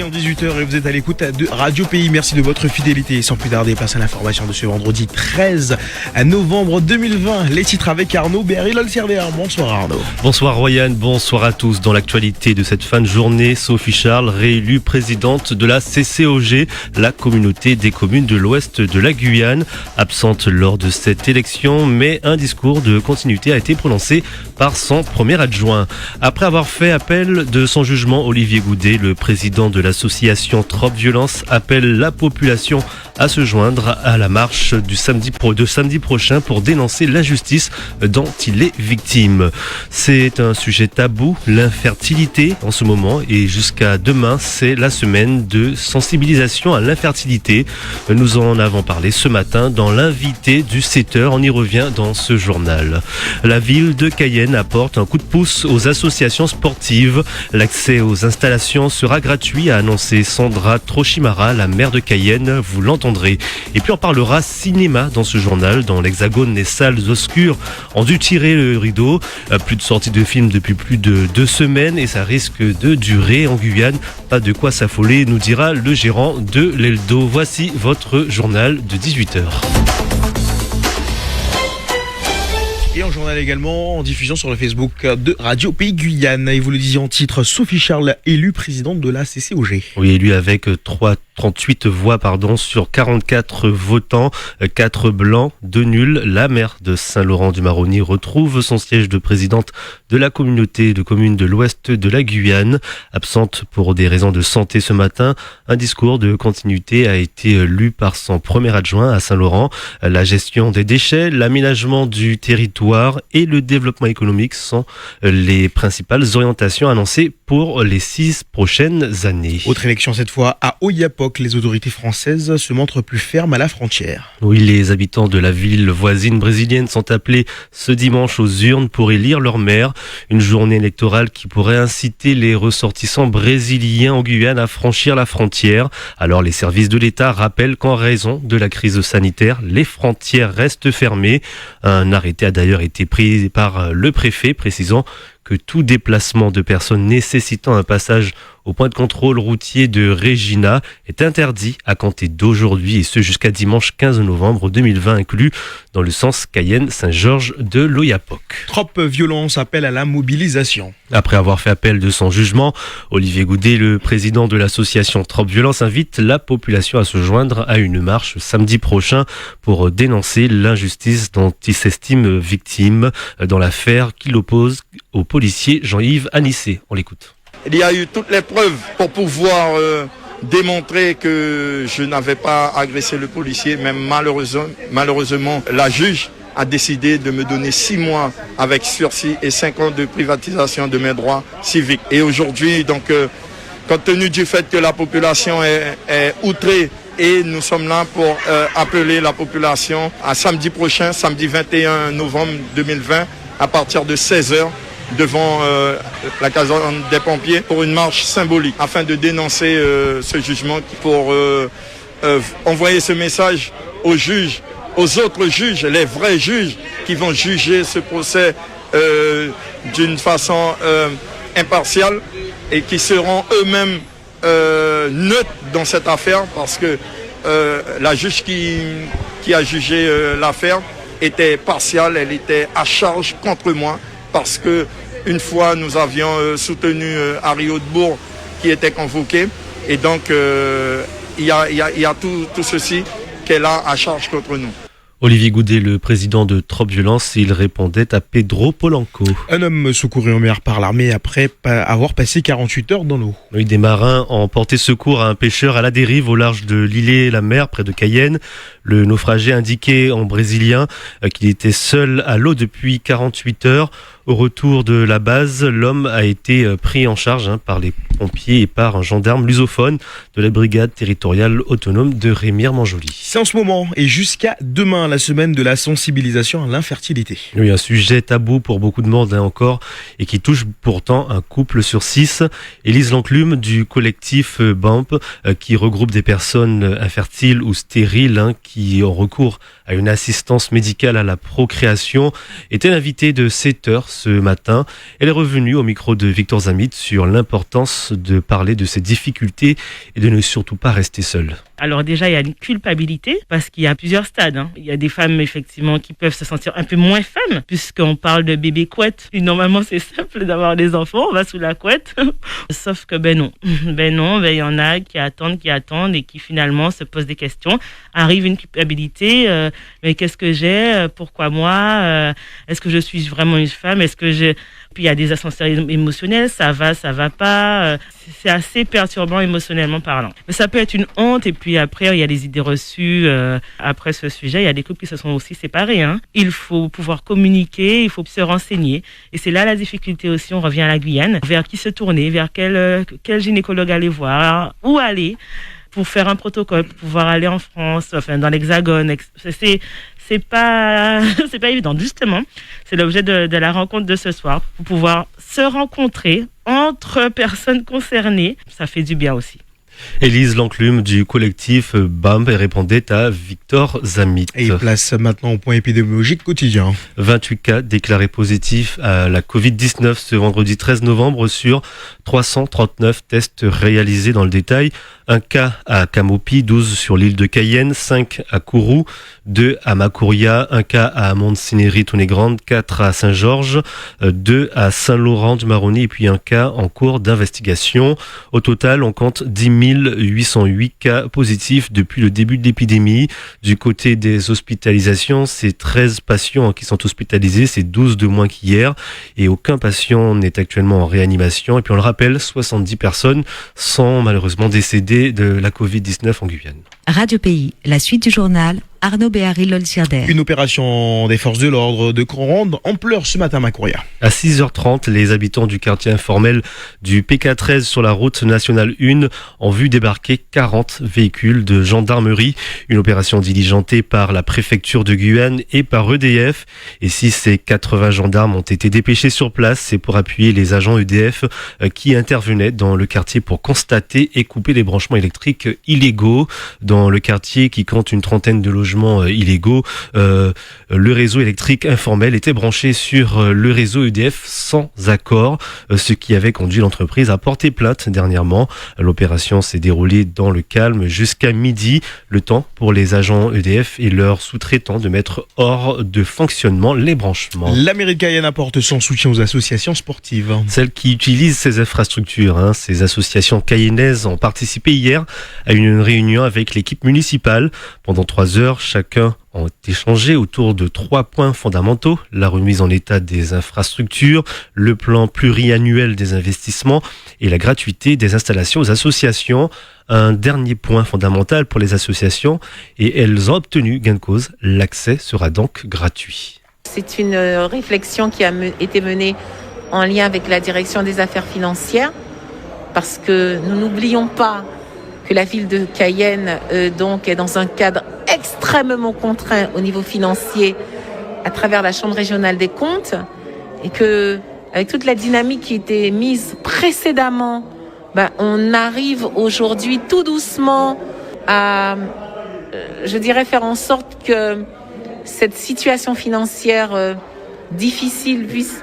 bien 18h et vous êtes à l'écoute de Radio Pays. Merci de votre fidélité. Sans plus tarder, place à l'information de ce vendredi 13 novembre 2020. Les titres avec Arnaud Berry-Lolcerder. Bonsoir Arnaud. Bonsoir Royan, bonsoir à tous. Dans l'actualité de cette fin de journée, Sophie Charles, réélue présidente de la CCOG, la communauté des communes de l'ouest de la Guyane. Absente lors de cette élection, mais un discours de continuité a été prononcé par son premier adjoint. Après avoir fait appel de son jugement, Olivier Goudet, le président de l'association Trop Violence, appelle la population à se joindre à la marche de samedi prochain pour dénoncer l'injustice dont il est victime. C'est un sujet tabou, l'infertilité en ce moment, et jusqu'à demain, c'est la semaine de sensibilisation à l'infertilité. Nous en avons parlé ce matin dans l'invité du 7h. On y revient dans ce journal. La ville de Cayenne apporte un coup de pouce aux associations sportives. L'accès aux installations sera gratuit, a annoncé Sandra Trochimara, la maire de Cayenne. Vous l'entendrez. Et puis on parlera cinéma dans ce journal. Dans l'Hexagone, les salles obscures ont dû tirer le rideau. Plus de sorties de films depuis plus de 2 semaines et ça risque de durer en Guyane. Pas de quoi s'affoler, nous dira le gérant de l'Eldo. Voici votre journal de 18h. Et en journal également, en diffusion sur le Facebook de Radio Pays Guyane. Et vous le disiez en titre, Sophie Charles, élue présidente de la CCOG. Oui, élue avec 38 voix sur 44 votants, 4 blancs, 2 nuls. La maire de Saint-Laurent-du-Maroni retrouve son siège de présidente de la communauté de communes de l'ouest de la Guyane. Absente pour des raisons de santé ce matin, un discours de continuité a été lu par son premier adjoint à Saint-Laurent. La gestion des déchets, l'aménagement du territoire et le développement économique sont les principales orientations annoncées pour les 6 prochaines années. Autre élection cette fois à Oyapock. Les autorités françaises se montrent plus fermes à la frontière. Oui, les habitants de la ville voisine brésilienne sont appelés ce dimanche aux urnes pour élire leur maire. Une journée électorale qui pourrait inciter les ressortissants brésiliens en Guyane à franchir la frontière. Alors les services de l'État rappellent qu'en raison de la crise sanitaire, les frontières restent fermées. Un arrêté a d'ailleurs été pris par le préfet précisant que tout déplacement de personnes nécessitant un passage au point de contrôle routier de Regina est interdit à compter d'aujourd'hui et ce jusqu'à dimanche 15 novembre 2020 inclus dans le sens Cayenne-Saint-Georges de l'Oyapock. Trop Violence appelle à la mobilisation. Après avoir fait appel de son jugement, Olivier Goudet, le président de l'association Trop Violence, invite la population à se joindre à une marche samedi prochain pour dénoncer l'injustice dont il s'estime victime dans l'affaire qui l'oppose au policier Jean-Yves Anissé. On l'écoute. Il y a eu toutes les preuves pour pouvoir démontrer que je n'avais pas agressé le policier, même malheureusement la juge a décidé de me donner 6 mois avec sursis et 5 ans de privatisation de mes droits civiques. Et aujourd'hui, donc, compte tenu du fait que la population est outrée, et nous sommes là pour appeler la population à samedi prochain, samedi 21 novembre 2020, à partir de 16h, devant la caserne des pompiers pour une marche symbolique afin de dénoncer ce jugement, pour envoyer ce message aux juges, aux autres juges, les vrais juges qui vont juger ce procès d'une façon impartiale et qui seront eux-mêmes neutres dans cette affaire, parce que la juge qui a jugé l'affaire était partiale, elle était à charge contre moi, parce que une fois nous avions soutenu Harry Hautebourg qui était convoqué, et donc il y a tout ceci qu'elle a à charge contre nous. Olivier Goudet, le président de Trop Violence, il répondait à Pedro Polanco. Un homme secouru en mer par l'armée après avoir passé 48 heures dans l'eau. Oui, des marins ont porté secours à un pêcheur à la dérive au large de l'Îlet-la-Mer, près de Cayenne. Le naufragé indiquait en brésilien qu'il était seul à l'eau depuis 48 heures. Au retour de la base, l'homme a été pris en charge par les pompiers et par un gendarme lusophone de la brigade territoriale autonome de Rémire-Montjoly. C'est en ce moment et jusqu'à demain la semaine de la sensibilisation à l'infertilité. Oui, un sujet tabou pour beaucoup de monde encore et qui touche pourtant un couple sur 6. Élise Lanclume du collectif BAMP qui regroupe des personnes infertiles ou stériles qui ont recours à une assistance médicale à la procréation était l'invité de 7h ce matin. Elle est revenue au micro de Victor Zamit sur l'importance de parler de ses difficultés et de ne surtout pas rester seule. Alors déjà, il y a une culpabilité parce qu'il y a plusieurs stades. Il y a des femmes, effectivement, qui peuvent se sentir un peu moins femmes puisqu'on parle de bébé couette. Et normalement, c'est simple d'avoir des enfants, on va sous la couette. Sauf que non. Il y en a qui attendent et qui finalement se posent des questions. Arrive une culpabilité. Mais qu'est-ce que j'ai? Pourquoi moi? Est-ce que je suis vraiment une femme? Puis il y a des ascenseurs émotionnels, ça va pas. C'est assez perturbant émotionnellement parlant. Mais ça peut être une honte et puis après il y a des idées reçues. Après ce sujet, il y a des couples qui se sont aussi séparés. Il faut pouvoir communiquer, il faut se renseigner. Et c'est là la difficulté aussi, on revient à la Guyane. Vers qui se tourner, vers quel gynécologue aller voir, où aller pour faire un protocole, pour pouvoir aller en France, dans l'Hexagone. C'est pas évident. Justement, c'est l'objet de la rencontre de ce soir, pour pouvoir se rencontrer entre personnes concernées. Ça fait du bien aussi. Élise Lanclume du collectif BAM répondait à Victor Zamit. Et place maintenant au point épidémiologique quotidien. 28 cas déclarés positifs à la Covid-19 ce vendredi 13 novembre sur 339 tests réalisés dans le détail. Un cas à Camopi, 12 sur l'île de Cayenne, 5 à Kourou, 2 à Makouria, un cas à Montsinéry-Tourné-Grande, 4 à Saint-Georges, 2 à Saint-Laurent-du-Maroni et puis un cas en cours d'investigation. Au total, on compte 10 808 cas positifs depuis le début de l'épidémie. Du côté des hospitalisations, c'est 13 patients qui sont hospitalisés, c'est 12 de moins qu'hier et aucun patient n'est actuellement en réanimation. Et puis on le rappelle, 70 personnes sont malheureusement décédées de la Covid-19 en Guyane. Radio Pays, la suite du journal, Arnaud Béhari-Lolsirder. Une opération des forces de l'ordre de grande ampleur ce matin à Makouria. À 6h30, les habitants du quartier informel du PK13 sur la route nationale 1 ont vu débarquer 40 véhicules de gendarmerie. Une opération diligentée par la préfecture de Guyane et par EDF. Et si ces 80 gendarmes ont été dépêchés sur place, c'est pour appuyer les agents EDF qui intervenaient dans le quartier pour constater et couper les branchements électriques illégaux. Dans le quartier qui compte une trentaine de logements illégaux, le réseau électrique informel était branché sur le réseau EDF sans accord, ce qui avait conduit l'entreprise à porter plainte dernièrement. L'opération s'est déroulée dans le calme jusqu'à midi, le temps pour les agents EDF et leurs sous-traitants de mettre hors de fonctionnement les branchements. La mairie de Cayenne apporte son soutien aux associations sportives. Celles qui utilisent ces infrastructures, ces associations cayennaises ont participé hier à une réunion avec l'équipe municipale. Pendant 3 heures, chacun ont échangé autour de 3 points fondamentaux: la remise en état des infrastructures, le plan pluriannuel des investissements et la gratuité des installations aux associations. Un dernier point fondamental pour les associations, et elles ont obtenu gain de cause. L'accès sera donc gratuit. C'est une réflexion qui a été menée en lien avec la direction des affaires financières, parce que nous n'oublions pas que la ville de Cayenne donc est dans un cadre extrêmement contraint au niveau financier à travers la Chambre régionale des comptes, et que avec toute la dynamique qui était mise précédemment, on arrive aujourd'hui tout doucement à, faire en sorte que cette situation financière difficile puisse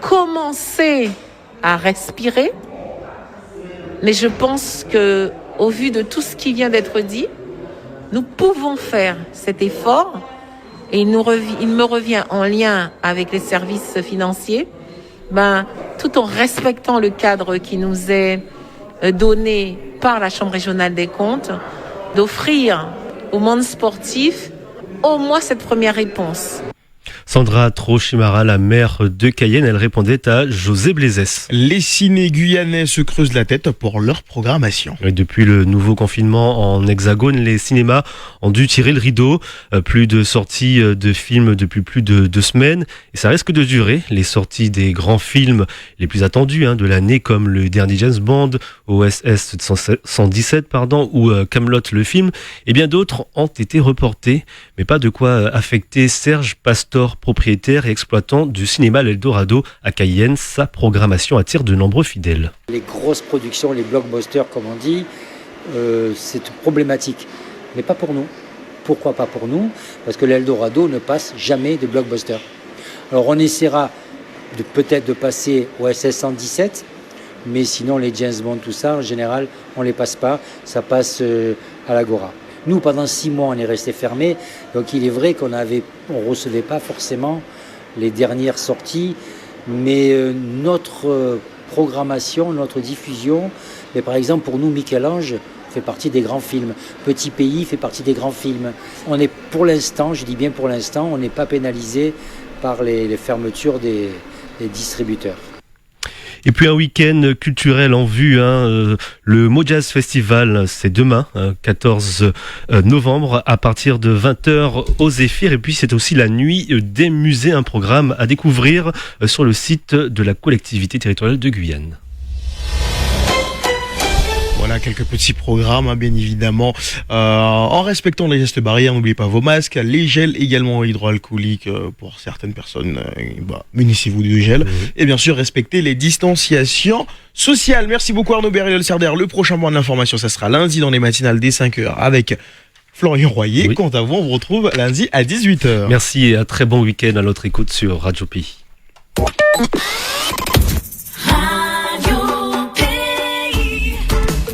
commencer à respirer. Mais je pense que, au vu de tout ce qui vient d'être dit, nous pouvons faire cet effort, et il me revient en lien avec les services financiers, tout en respectant le cadre qui nous est donné par la Chambre régionale des comptes, d'offrir au monde sportif au moins cette première réponse. Sandra Trochimara, la maire de Cayenne, elle répondait à José Blaisès. Les ciné guyanais se creusent la tête pour leur programmation. Et depuis le nouveau confinement en Hexagone, les cinémas ont dû tirer le rideau. Plus de sorties de films depuis plus de 2 semaines. Et ça risque de durer. Les sorties des grands films les plus attendus de l'année, comme le dernier James Bond, OSS 117, ou Kaamelott le film, et bien d'autres ont été reportés. Mais pas de quoi affecter Serge Pastor, propriétaire et exploitant du cinéma L'Eldorado à Cayenne. Sa programmation attire de nombreux fidèles. Les grosses productions, les blockbusters comme on dit, c'est problématique. Mais pas pour nous. Pourquoi pas pour nous ? Parce que l'Eldorado ne passe jamais de blockbusters. Alors on essaiera peut-être de passer au SS 117, mais sinon les James Bond, tout ça, en général, on ne les passe pas, ça passe à l'Agora. Nous, pendant 6 mois, on est resté fermé, donc il est vrai qu'on ne recevait pas forcément les dernières sorties, mais notre programmation, notre diffusion, mais par exemple pour nous, Michel-Ange fait partie des grands films. Petit Pays fait partie des grands films. On est pour l'instant, je dis bien pour l'instant, on n'est pas pénalisé par les fermetures des distributeurs. Et puis un week-end culturel en vue, le Mojazz Festival, c'est demain, 14 novembre, à partir de 20h au Zéphyr. Et puis c'est aussi la nuit des musées, un programme à découvrir sur le site de la collectivité territoriale de Guyane. Voilà quelques petits programmes, bien évidemment, en respectant les gestes barrières. N'oubliez pas vos masques, les gels également hydroalcooliques pour certaines personnes. Munissez-vous de gel et bien sûr respectez les distanciations sociales. Merci beaucoup Arnaud Berry-Lolcerder. Le prochain point de l'information, ça sera lundi dans les matinales dès 5h avec Florian Royer. Quant à vous, on vous retrouve lundi à 18h. Merci et un très bon week-end à notre écoute sur Radio Pays.